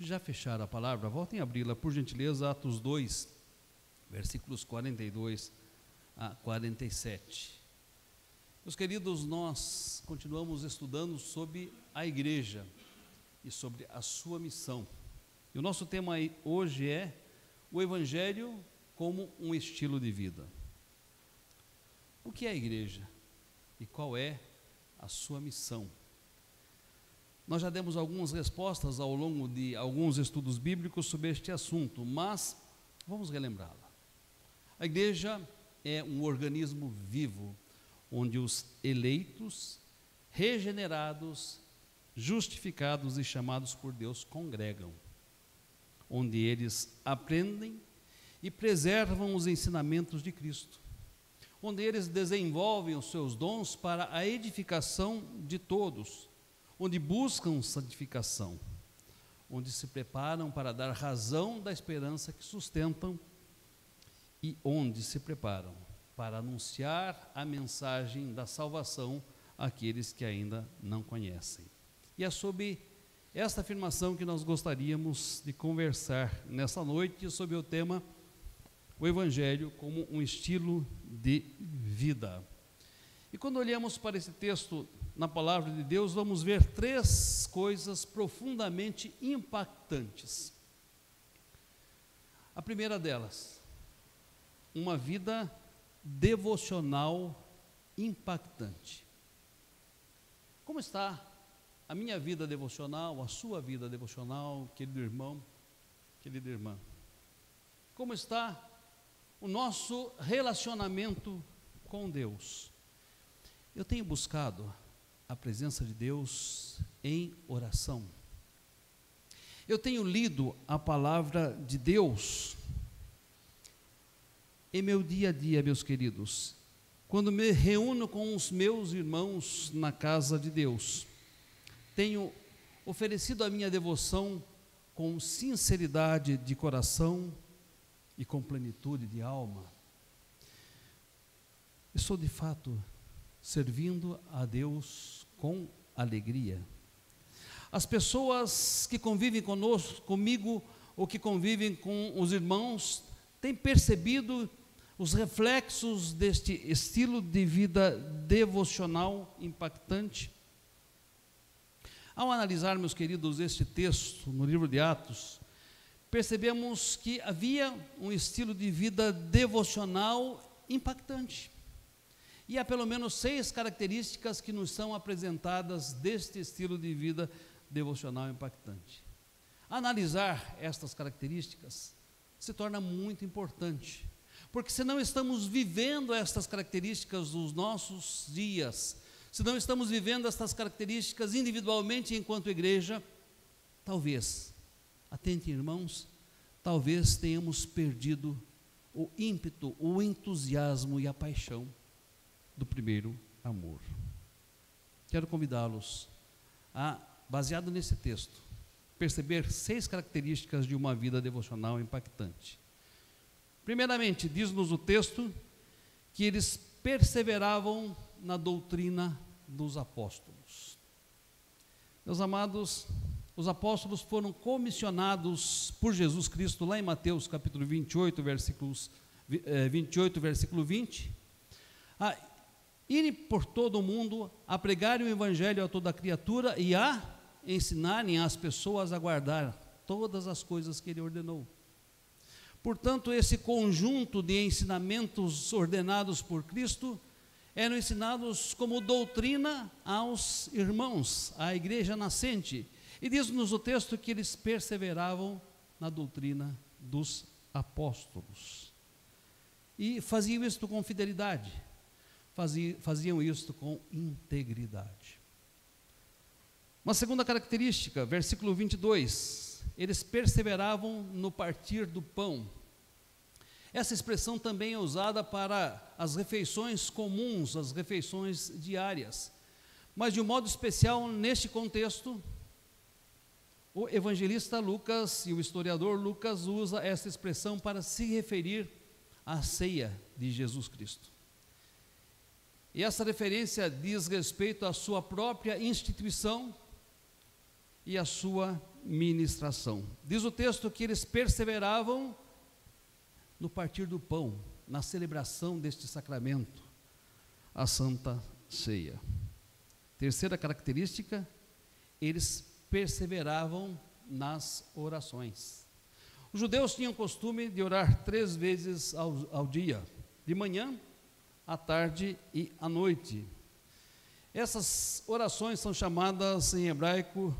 Já fecharam a palavra? Voltem a abri-la, por gentileza, Atos 2, versículos 42 a 47. Meus queridos, nós continuamos estudando sobre a igreja e sobre a sua missão. E o nosso tema hoje é o Evangelho como um estilo de vida. O que é a igreja e qual é a sua missão? Nós já demos algumas respostas ao longo de alguns estudos bíblicos sobre este assunto, mas vamos relembrá-la. A igreja é um organismo vivo, onde os eleitos, regenerados, justificados e chamados por Deus congregam, onde eles aprendem e preservam os ensinamentos de Cristo, onde eles desenvolvem os seus dons para a edificação de todos, onde buscam santificação, onde se preparam para dar razão da esperança que sustentam e onde se preparam para anunciar a mensagem da salvação àqueles que ainda não conhecem. E é sobre esta afirmação que nós gostaríamos de conversar nessa noite, sobre o tema o Evangelho como um estilo de vida. E quando olhamos para esse texto na palavra de Deus, vamos ver três coisas profundamente impactantes. A primeira delas, uma vida devocional impactante. Como está a minha vida devocional, a sua vida devocional, querido irmão, querida irmã? Como está o nosso relacionamento com Deus? Eu tenho buscado a presença de Deus em oração. Eu tenho lido a palavra de Deus em meu dia a dia, meus queridos, quando me reúno com os meus irmãos na casa de Deus. Tenho oferecido a minha devoção com sinceridade de coração e com plenitude de alma. Estou de fato servindo a Deus com alegria. As pessoas que convivem comigo ou que convivem com os irmãos têm percebido os reflexos deste estilo de vida devocional impactante. Ao analisar, meus queridos, este texto no livro de Atos, percebemos que havia um estilo de vida devocional impactante. E há pelo menos 6 características que nos são apresentadas deste estilo de vida devocional impactante. Analisar estas características se torna muito importante, porque se não estamos vivendo estas características nos nossos dias, se não estamos vivendo estas características individualmente enquanto igreja, talvez, atentem irmãos, talvez tenhamos perdido o ímpeto, o entusiasmo e a paixão do primeiro amor. Quero convidá-los a, baseado nesse texto, perceber 6 características de uma vida devocional impactante. Primeiramente, diz-nos o texto que eles perseveravam na doutrina dos apóstolos. Meus amados, os apóstolos foram comissionados por Jesus Cristo, lá em Mateus capítulo 28, versículo 20, a irem por todo o mundo, a pregarem o Evangelho a toda criatura e a ensinarem as pessoas a guardar todas as coisas que Ele ordenou. Portanto, esse conjunto de ensinamentos ordenados por Cristo eram ensinados como doutrina aos irmãos, à igreja nascente. E diz-nos o texto que eles perseveravam na doutrina dos apóstolos. E faziam isto com fidelidade, faziam isto com integridade. Uma segunda característica, versículo 22, eles perseveravam no partir do pão. Essa expressão também é usada para as refeições comuns, as refeições diárias. Mas de um modo especial, neste contexto, o evangelista Lucas e o historiador Lucas usa essa expressão para se referir à ceia de Jesus Cristo. E essa referência diz respeito à sua própria instituição e à sua ministração. Diz o texto que eles perseveravam no partir do pão, na celebração deste sacramento, a Santa Ceia. Terceira característica, eles perseveravam nas orações. Os judeus tinham costume de orar 3 vezes ao dia, de manhã, à tarde e à noite. Essas orações são chamadas em hebraico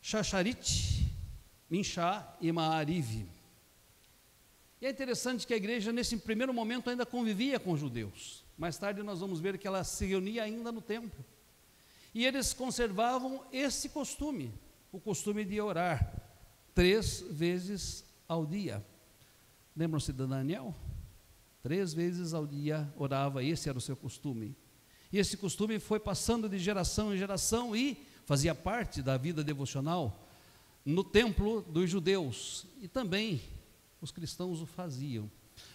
Shacharit, Minchá e Ma'ariv. E é interessante que a igreja, nesse primeiro momento, ainda convivia com os judeus. Mais tarde nós vamos ver que ela se reunia ainda no templo. E eles conservavam esse costume, o costume de orar 3 vezes ao dia. Lembram-se de Daniel? 3 vezes ao dia orava, esse era o seu costume. E esse costume foi passando de geração em geração e fazia parte da vida devocional no templo dos judeus. E também os cristãos o faziam.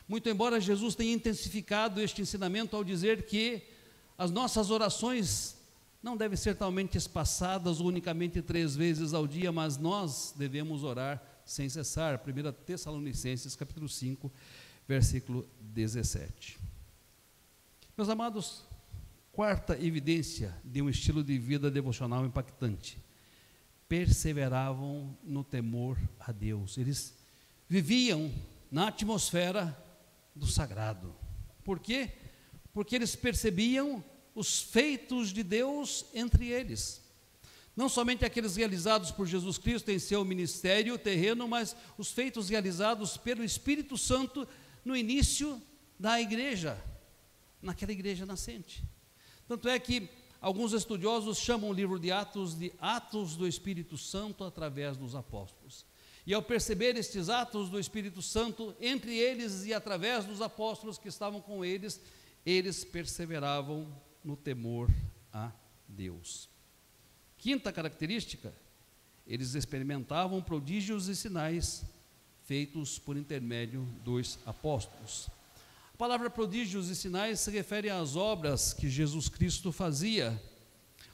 Muito embora Jesus tenha intensificado este ensinamento ao dizer que as nossas orações não devem ser totalmente espaçadas unicamente 3 vezes ao dia, mas nós devemos orar sem cessar. 1 Tessalonicenses capítulo 5, versículo 17. Meus amados, quarta evidência de um estilo de vida devocional impactante: perseveravam no temor a Deus. Eles viviam na atmosfera do sagrado. Por quê? Porque eles percebiam os feitos de Deus entre eles. Não somente aqueles realizados por Jesus Cristo em seu ministério terreno, mas os feitos realizados pelo Espírito Santo no início da igreja, naquela igreja nascente. Tanto é que alguns estudiosos chamam o livro de Atos do Espírito Santo através dos apóstolos. E ao perceber estes atos do Espírito Santo entre eles e através dos apóstolos que estavam com eles, eles perseveravam no temor a Deus. Quinta característica, eles experimentavam prodígios e sinais feitos por intermédio dos apóstolos. A palavra prodígios e sinais se refere às obras que Jesus Cristo fazia.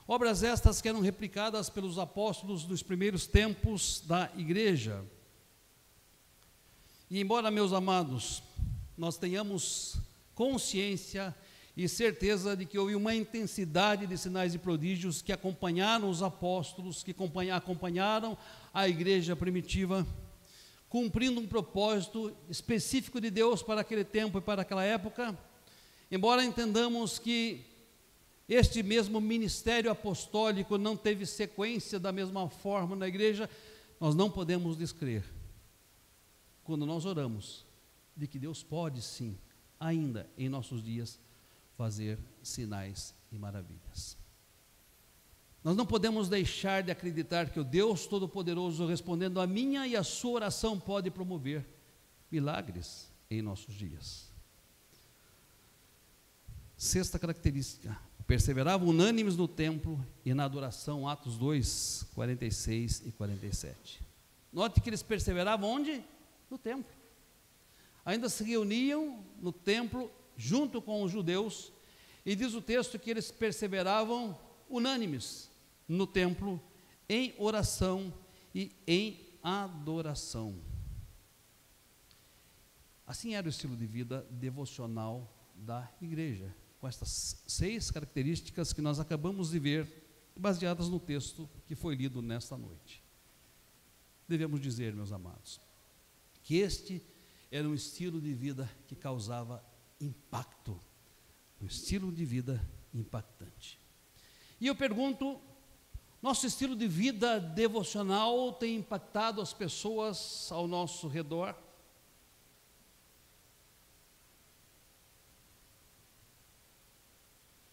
Obras estas que eram replicadas pelos apóstolos nos primeiros tempos da igreja. E embora, meus amados, nós tenhamos consciência e certeza de que houve uma intensidade de sinais e prodígios que acompanharam os apóstolos, que acompanharam a igreja primitiva, cumprindo um propósito específico de Deus para aquele tempo e para aquela época, embora entendamos que este mesmo ministério apostólico não teve sequência da mesma forma na igreja, nós não podemos descrer, quando nós oramos, de que Deus pode sim, ainda em nossos dias, fazer sinais e maravilhas. Nós não podemos deixar de acreditar que o Deus Todo-Poderoso, respondendo a minha e a sua oração, pode promover milagres em nossos dias. Sexta característica: perseveravam unânimes no templo e na adoração, Atos 2, 46 e 47. Note que eles perseveravam onde? No templo. Ainda se reuniam no templo junto com os judeus, e diz o texto que eles perseveravam unânimes no templo, em oração e em adoração. Assim era o estilo de vida devocional da igreja, com estas 6 características que nós acabamos de ver, baseadas no texto que foi lido nesta noite. Devemos dizer, meus amados, que este era um estilo de vida que causava impacto, um estilo de vida impactante. E eu pergunto, nosso estilo de vida devocional tem impactado as pessoas ao nosso redor?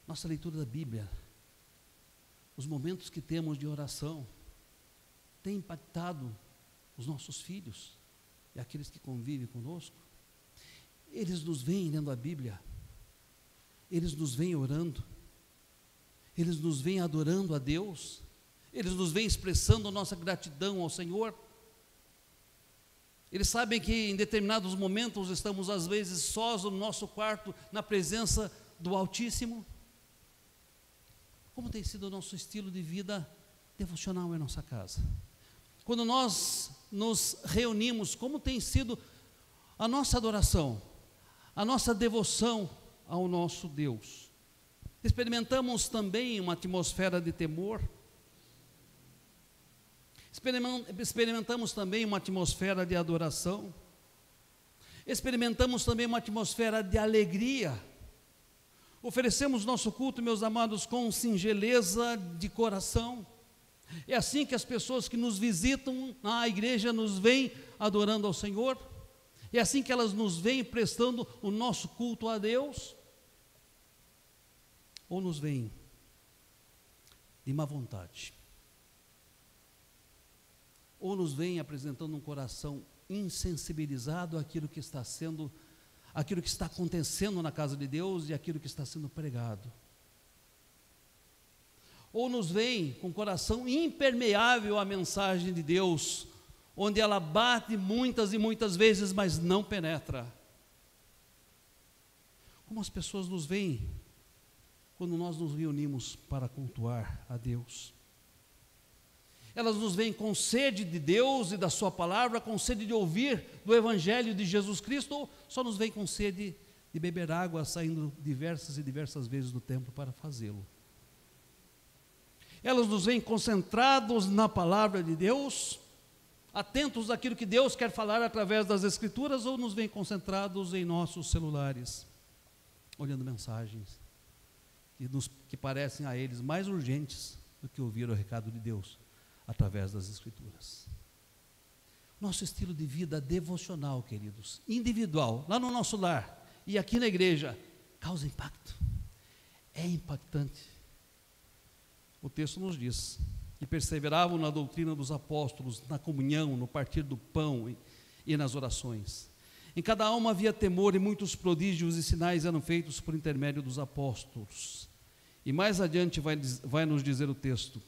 Nossa leitura da Bíblia, os momentos que temos de oração, tem impactado os nossos filhos e aqueles que convivem conosco? Eles nos veem lendo a Bíblia, eles nos veem orando, eles nos veem adorando a Deus, eles nos veem expressando a nossa gratidão ao Senhor. Eles sabem que em determinados momentos estamos às vezes sós no nosso quarto, na presença do Altíssimo. Como tem sido o nosso estilo de vida devocional em nossa casa? quando nós nos reunimos, como tem sido a nossa adoração, a nossa devoção ao nosso Deus. Experimentamos também uma atmosfera de temor, experimentamos também uma atmosfera de adoração, experimentamos também uma atmosfera de alegria. Oferecemos nosso culto, meus amados, com singeleza de coração. É assim que as pessoas que nos visitam na igreja nos veem adorando ao Senhor. É assim que elas nos veem prestando o nosso culto a Deus. Ou nos veem de má vontade. Ou nos veem apresentando um coração insensibilizado àquilo que está sendo, aquilo que está acontecendo na casa de Deus e aquilo que está sendo pregado. Ou nos veem com coração impermeável à mensagem de Deus, onde ela bate muitas e muitas vezes, mas não penetra. Como as pessoas nos veem quando nós nos reunimos para cultuar a Deus? Elas nos veem com sede de Deus e da sua palavra, com sede de ouvir do Evangelho de Jesus Cristo, ou só nos veem com sede de beber água, saindo diversas e diversas vezes do templo para fazê-lo? Elas nos veem concentrados na palavra de Deus, atentos àquilo que Deus quer falar através das Escrituras, ou nos veem concentrados em nossos celulares, olhando mensagens que parecem a eles mais urgentes do que ouvir o recado de Deus através das Escrituras? Nosso estilo de vida devocional, queridos, individual, lá no nosso lar e aqui na igreja, causa impacto, é impactante. O texto nos diz que perseveravam na doutrina dos apóstolos, na comunhão, no partir do pão e nas orações. Em cada alma havia temor, e muitos prodígios e sinais eram feitos por intermédio dos apóstolos. E mais adiante vai nos dizer o texto: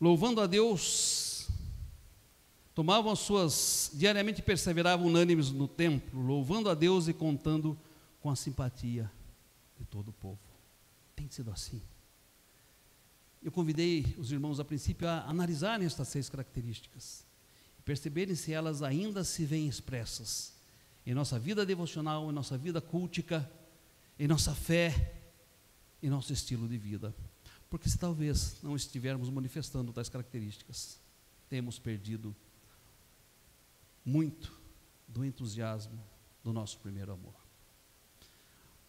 louvando a Deus, tomavam diariamente perseveravam unânimes no templo, louvando a Deus e contando com a simpatia de todo o povo. Tem sido assim. Eu convidei os irmãos a princípio a analisarem estas 6 características, e perceberem se elas ainda se veem expressas em nossa vida devocional, em nossa vida cultica, em nossa fé, em nosso estilo de vida. Porque se talvez não estivermos manifestando tais características, temos perdido muito do entusiasmo do nosso primeiro amor.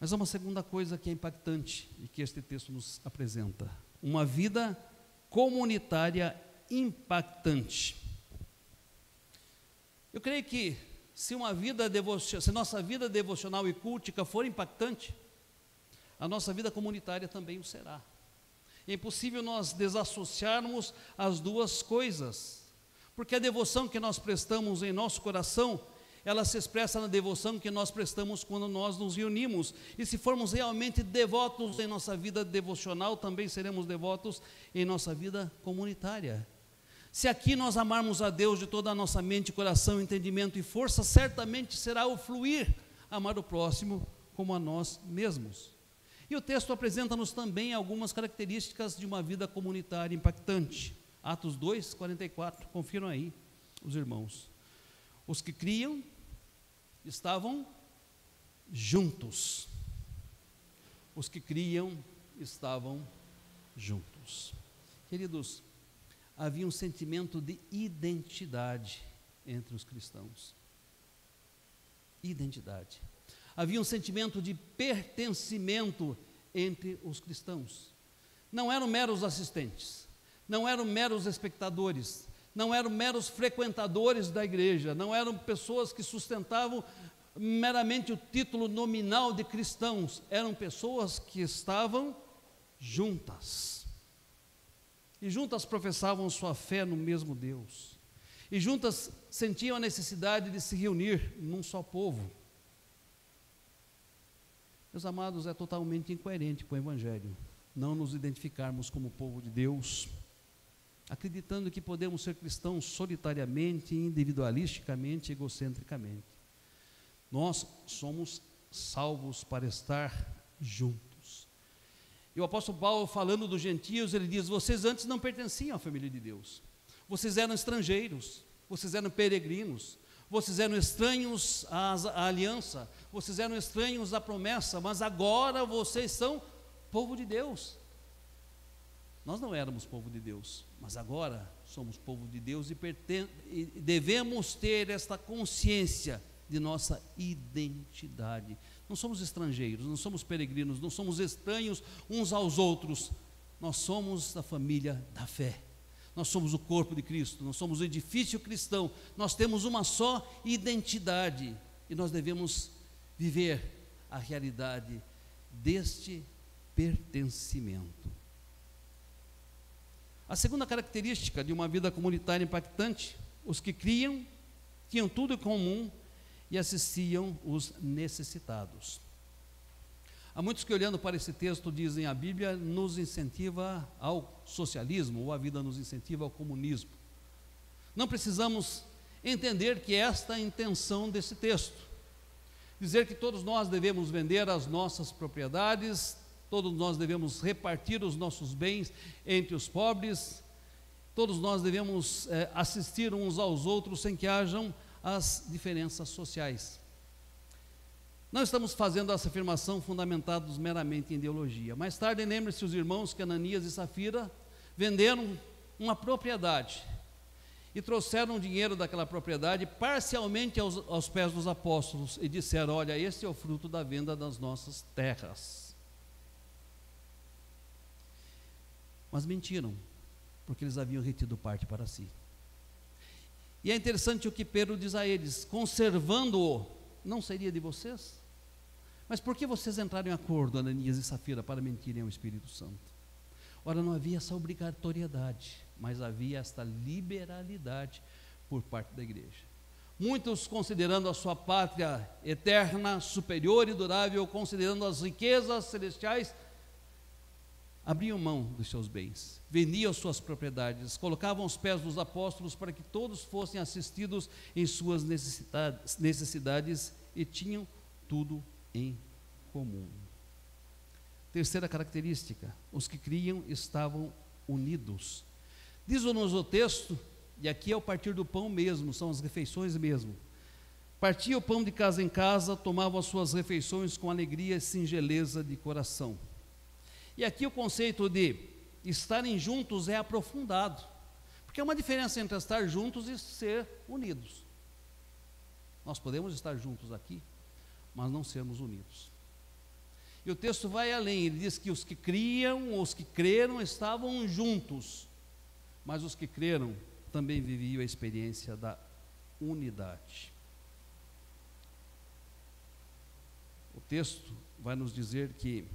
Mas há uma segunda coisa que é impactante e que este texto nos apresenta: uma vida comunitária impactante. Eu creio que se nossa vida devocional e cultica for impactante, a nossa vida comunitária também o será. É impossível nós desassociarmos as duas coisas, porque a devoção que nós prestamos em nosso coração, ela se expressa na devoção que nós prestamos quando nós nos reunimos. E se formos realmente devotos em nossa vida devocional, também seremos devotos em nossa vida comunitária. Se aqui nós amarmos a Deus de toda a nossa mente, coração, entendimento e força, certamente será o fluir amar o próximo como a nós mesmos. E o texto apresenta-nos também algumas características de uma vida comunitária impactante. Atos 2, 44, confiram aí os irmãos. Os que criam estavam juntos. Os que criam estavam juntos. Queridos, havia um sentimento de identidade entre os cristãos. Identidade. Havia um sentimento de pertencimento entre os cristãos. Não eram meros assistentes, não eram meros espectadores, não eram meros frequentadores da igreja, não eram pessoas que sustentavam meramente o título nominal de cristãos, eram pessoas que estavam juntas. E juntas professavam sua fé no mesmo Deus. E juntas sentiam a necessidade de se reunir num só povo. Meus amados, é totalmente incoerente com o Evangelho não nos identificarmos como povo de Deus, acreditando que podemos ser cristãos solitariamente, individualisticamente, egocentricamente. Nós somos salvos para estar juntos. E o apóstolo Paulo, falando dos gentios, ele diz: vocês antes não pertenciam à família de Deus, vocês eram estrangeiros, vocês eram peregrinos, vocês eram estranhos à aliança, vocês eram estranhos à promessa, mas agora vocês são povo de Deus. Nós não éramos povo de Deus, mas agora somos povo de Deus e devemos ter esta consciência de nossa identidade. Não somos estrangeiros, não somos peregrinos, não somos estranhos uns aos outros. Nós somos a família da fé. Nós somos o corpo de Cristo, nós somos o edifício cristão. Nós temos uma só identidade e nós devemos viver a realidade deste pertencimento. A segunda característica de uma vida comunitária impactante: os que criam tinham tudo em comum e assistiam os necessitados. Há muitos que, olhando para esse texto, dizem: a Bíblia nos incentiva ao socialismo, ou a vida nos incentiva ao comunismo. Não precisamos entender que esta é a intenção desse texto. Dizer que todos nós devemos vender as nossas propriedades, todos nós devemos repartir os nossos bens entre os pobres, todos nós devemos assistir uns aos outros sem que hajam as diferenças sociais. Não estamos fazendo essa afirmação fundamentados meramente em ideologia. Mais tarde, lembre-se os irmãos que Ananias e Safira venderam uma propriedade e trouxeram o dinheiro daquela propriedade parcialmente aos pés dos apóstolos e disseram: olha, esse é o fruto da venda das nossas terras. Mas mentiram, porque eles haviam retido parte para si. E é interessante o que Pedro diz a eles: conservando-o, não seria de vocês? Mas por que vocês entraram em acordo, Ananias e Safira, para mentirem ao Espírito Santo? Ora, não havia essa obrigatoriedade, mas havia esta liberalidade por parte da igreja. Muitos, considerando a sua pátria eterna, superior e durável, considerando as riquezas celestiais, abriam mão dos seus bens, vendiam suas propriedades, colocavam aos pés dos apóstolos para que todos fossem assistidos em suas necessidades e tinham tudo em comum. Terceira característica: os que criam estavam unidos. Diz-nos o texto, e aqui é o partir do pão mesmo, são as refeições mesmo. Partia o pão de casa em casa, tomavam as suas refeições com alegria e singeleza de coração. E aqui o conceito de estarem juntos é aprofundado, porque há uma diferença entre estar juntos e ser unidos. Nós podemos estar juntos aqui, mas não sermos unidos. E o texto vai além, ele diz que os que criam, os que creram estavam juntos, mas os que creram também viviam a experiência da unidade. O texto vai nos dizer que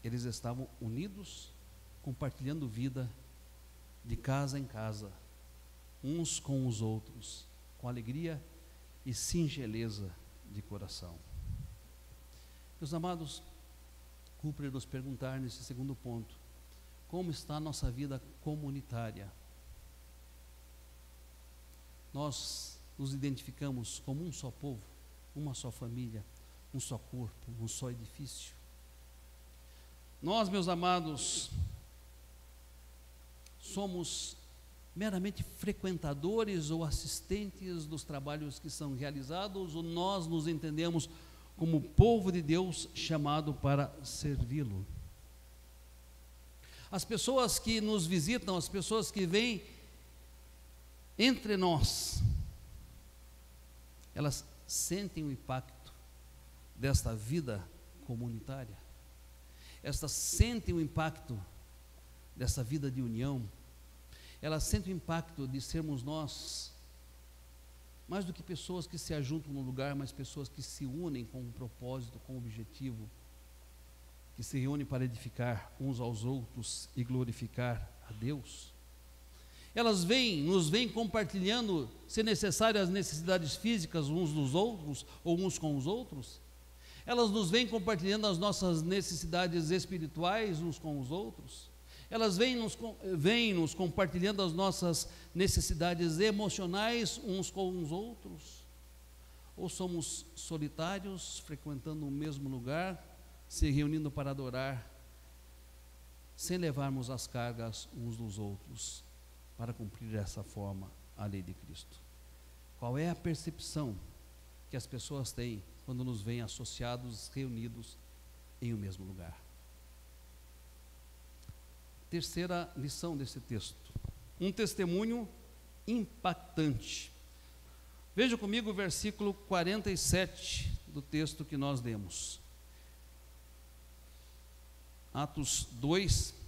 eles estavam unidos, compartilhando vida de casa em casa, uns com os outros, com alegria e singeleza de coração. Meus amados, cumpre nos perguntar nesse segundo ponto: como está a nossa vida comunitária? Nós nos identificamos como um só povo, uma só família, um só corpo, um só edifício? Nós, meus amados, somos meramente frequentadores ou assistentes dos trabalhos que são realizados, ou nós nos entendemos como povo de Deus chamado para servi-lo? As pessoas que nos visitam, as pessoas que vêm entre nós, elas sentem o impacto desta vida comunitária? Elas sentem o impacto dessa vida de união? Elas sentem o impacto de sermos nós, mais do que pessoas que se ajuntam no lugar, mas pessoas que se unem com um propósito, com um objetivo, que se reúnem para edificar uns aos outros e glorificar a Deus? Elas nos vêm compartilhando, se necessário, as necessidades físicas uns dos outros, ou uns com os outros? Elas nos vêm compartilhando as nossas necessidades espirituais uns com os outros? Elas vêm nos compartilhando as nossas necessidades emocionais uns com os outros? Ou somos solitários, frequentando o mesmo lugar, se reunindo para adorar, sem levarmos as cargas uns dos outros? para cumprir dessa forma a lei de Cristo? Qual é a percepção que as pessoas têm quando nos veem associados, reunidos em um mesmo lugar? Terceira lição desse texto: um testemunho impactante. Veja comigo o versículo 47 do texto que nós lemos. Atos 2,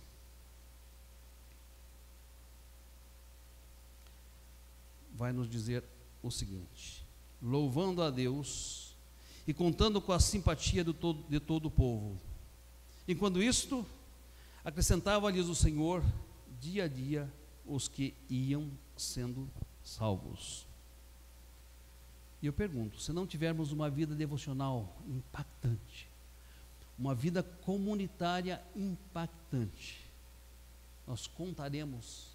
vai nos dizer o seguinte: louvando a Deus e contando com a simpatia de todo o povo. Enquanto isto, acrescentava-lhes o Senhor dia a dia os que iam sendo salvos. E eu pergunto, se não tivermos uma vida devocional impactante, uma vida comunitária impactante, nós contaremos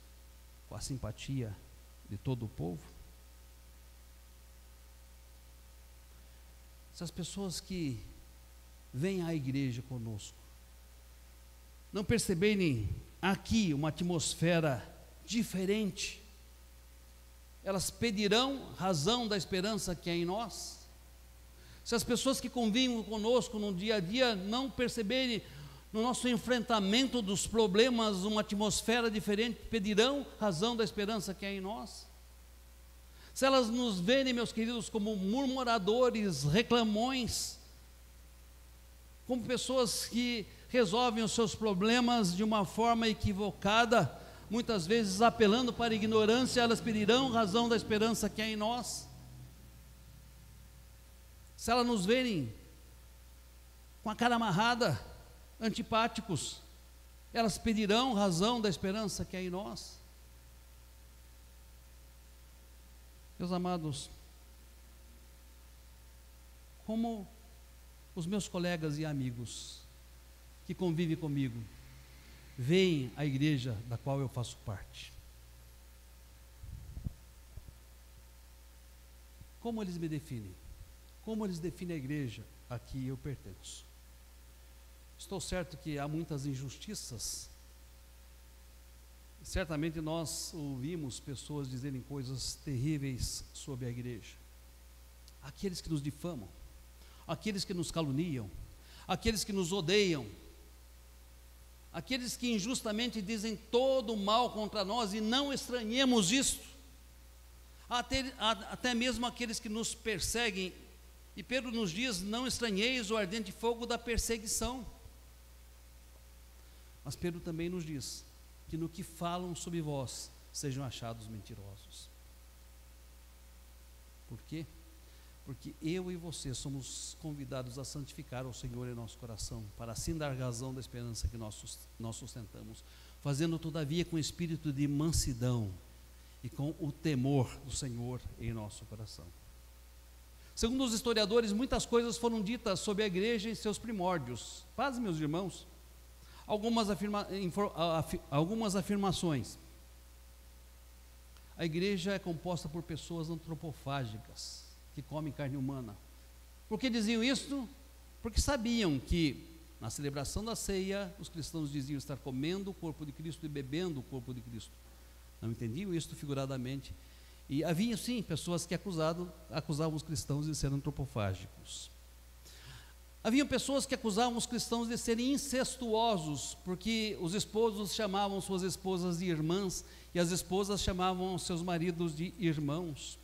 com a simpatia de todo o povo? Se as pessoas que vêm à igreja conosco não perceberem aqui uma atmosfera diferente, elas pedirão razão da esperança que é em nós? Se as pessoas que convivem conosco no dia a dia não perceberem no nosso enfrentamento dos problemas uma atmosfera diferente, pedirão razão da esperança que é em nós? Se elas nos verem, meus queridos, como murmuradores, reclamões, como pessoas que resolvem os seus problemas de uma forma equivocada, muitas vezes apelando para a ignorância, elas pedirão razão da esperança que há em nós? Se elas nos verem com a cara amarrada, antipáticos, elas pedirão razão da esperança que há em nós? Meus amados, como os meus colegas e amigos que convivem comigo veem a igreja da qual eu faço parte? Como eles me definem? Como eles definem a igreja a que eu pertenço? Estou certo que há muitas injustiças. Certamente nós ouvimos pessoas dizerem coisas terríveis sobre a igreja. Aqueles que nos difamam, aqueles que nos caluniam, aqueles que nos odeiam, aqueles que injustamente dizem todo o mal contra nós, e não estranhemos isto. Até mesmo aqueles que nos perseguem, e Pedro nos diz: não estranheis o ardente fogo da perseguição. Mas Pedro também nos diz que no que falam sobre vós sejam achados mentirosos. Por quê? Porque eu e você somos convidados a santificar o Senhor em nosso coração, para assim dar razão da esperança que nós sustentamos, fazendo todavia com espírito de mansidão e com o temor do Senhor em nosso coração. Segundo os historiadores, muitas coisas foram ditas sobre a igreja em seus primórdios. Paz, meus irmãos, algumas afirmações. A igreja é composta por pessoas antropofágicas, que comem carne humana. Por que diziam isso? Porque sabiam que na celebração da ceia os cristãos diziam estar comendo o corpo de Cristo e bebendo o corpo de Cristo. Não entendiam isso figuradamente. E havia sim pessoas que acusavam os cristãos de serem antropofágicos. Havia pessoas que acusavam os cristãos de serem incestuosos, porque os esposos chamavam suas esposas de irmãs e as esposas chamavam seus maridos de irmãos.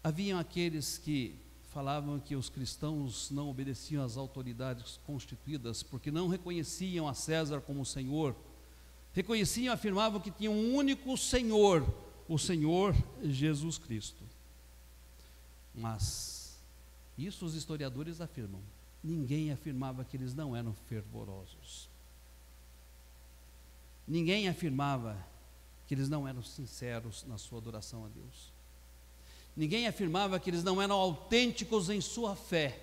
Haviam aqueles que falavam que os cristãos não obedeciam às autoridades constituídas porque não reconheciam a César como Senhor. Reconheciam, afirmavam que tinham um único Senhor, o Senhor Jesus Cristo. Mas isso os historiadores afirmam. Ninguém afirmava que eles não eram fervorosos. Ninguém afirmava que eles não eram sinceros na sua adoração a Deus. Ninguém afirmava que eles não eram autênticos em sua fé.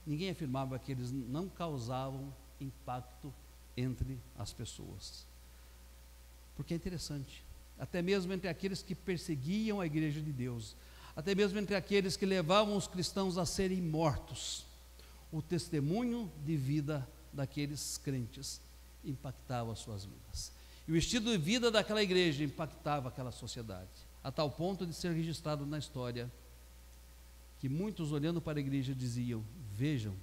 Ninguém afirmava que eles não causavam impacto entre as pessoas. Porque é interessante, até mesmo entre aqueles que perseguiam a igreja de Deus, até mesmo entre aqueles que levavam os cristãos a serem mortos, o testemunho de vida daqueles crentes impactava as suas vidas. E o estilo de vida daquela igreja impactava aquela sociedade, a tal ponto de ser registrado na história, que muitos olhando para a igreja diziam: vejam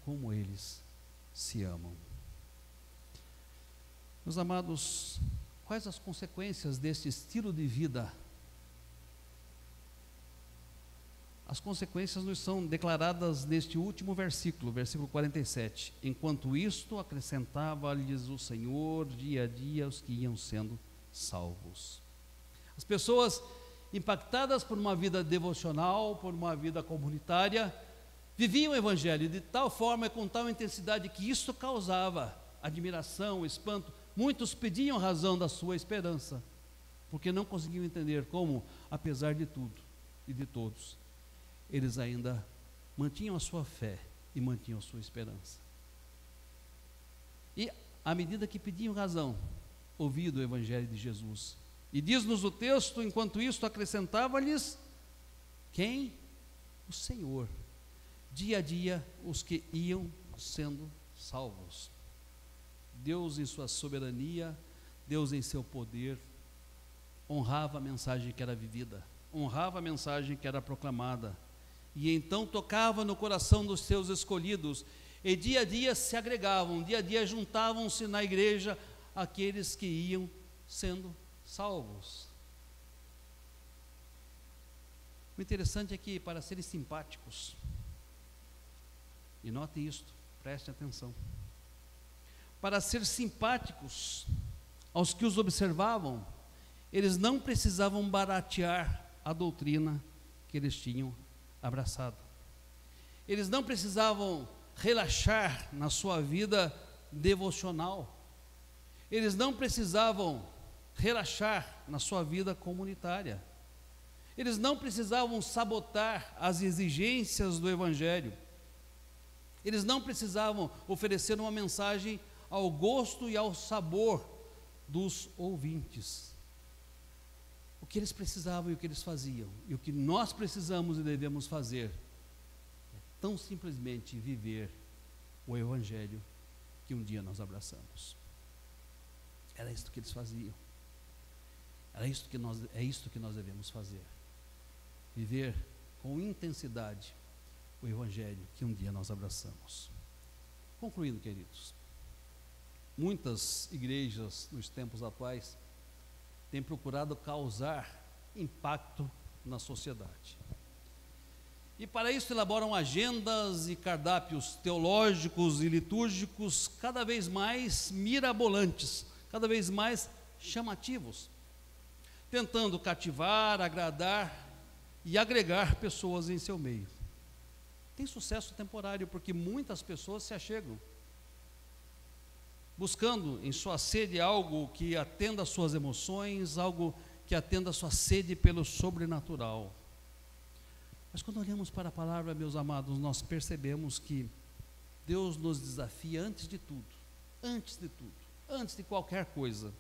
como eles se amam. Meus amados, quais as consequências desse estilo de vida? As consequências nos são declaradas neste último versículo, versículo 47. Enquanto isto, acrescentava-lhes o Senhor dia a dia os que iam sendo salvos. As pessoas impactadas por uma vida devocional, por uma vida comunitária, viviam o Evangelho de tal forma e com tal intensidade que isso causava admiração, espanto. Muitos pediam razão da sua esperança, porque não conseguiam entender como, apesar de tudo e de todos, eles ainda mantinham a sua fé e mantinham a sua esperança. E à medida que pediam razão, ouviam o Evangelho de Jesus. E diz-nos o texto: enquanto isto acrescentava-lhes quem? O Senhor. Dia a dia os que iam sendo salvos. Deus em sua soberania, Deus em seu poder, honrava a mensagem que era vivida, honrava a mensagem que era proclamada, e então tocava no coração dos seus escolhidos, e dia a dia se agregavam, dia a dia juntavam-se na igreja aqueles que iam sendo salvos. O interessante é que, para serem simpáticos, e note isto, preste atenção, para ser simpáticos aos que os observavam, eles não precisavam baratear a doutrina que eles tinham abraçado. Eles não precisavam relaxar na sua vida devocional. Eles não precisavam relaxar na sua vida comunitária. Eles não precisavam sabotar as exigências do Evangelho. Eles não precisavam oferecer uma mensagem ao gosto e ao sabor dos ouvintes. O que eles precisavam e o que eles faziam, e o que nós precisamos e devemos fazer, é tão simplesmente viver o Evangelho que um dia nós abraçamos. Era isso que eles faziam. É isso que nós devemos fazer. Viver com intensidade o Evangelho que um dia nós abraçamos. Concluindo, queridos, muitas igrejas nos tempos atuais têm procurado causar impacto na sociedade. E para isso elaboram agendas e cardápios teológicos e litúrgicos cada vez mais mirabolantes, cada vez mais chamativos, tentando cativar, agradar e agregar pessoas em seu meio. Tem sucesso temporário, porque muitas pessoas se achegam, buscando em sua sede algo que atenda às suas emoções, algo que atenda à sua sede pelo sobrenatural. Mas quando olhamos para a palavra, meus amados, nós percebemos que Deus nos desafia antes de tudo, antes de qualquer coisa,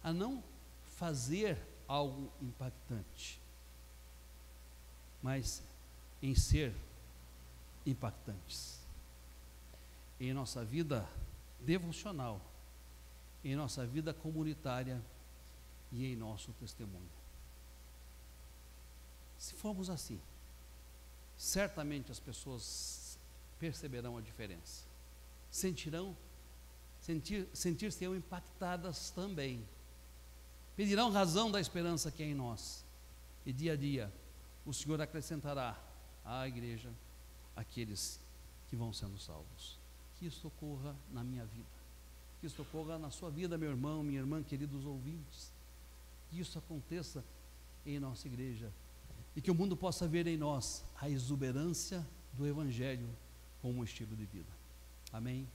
a não fazer algo impactante, mas em ser impactantes em nossa vida devocional, em nossa vida comunitária e em nosso testemunho. Se formos assim, certamente as pessoas perceberão a diferença, sentir-se-ão impactadas também, pedirão razão da esperança que é em nós, e dia a dia o Senhor acrescentará à igreja aqueles que vão sendo salvos. Que isso ocorra na minha vida, que isso ocorra na sua vida, meu irmão, minha irmã, queridos ouvintes, que isso aconteça em nossa igreja, e que o mundo possa ver em nós a exuberância do Evangelho como um estilo de vida. Amém?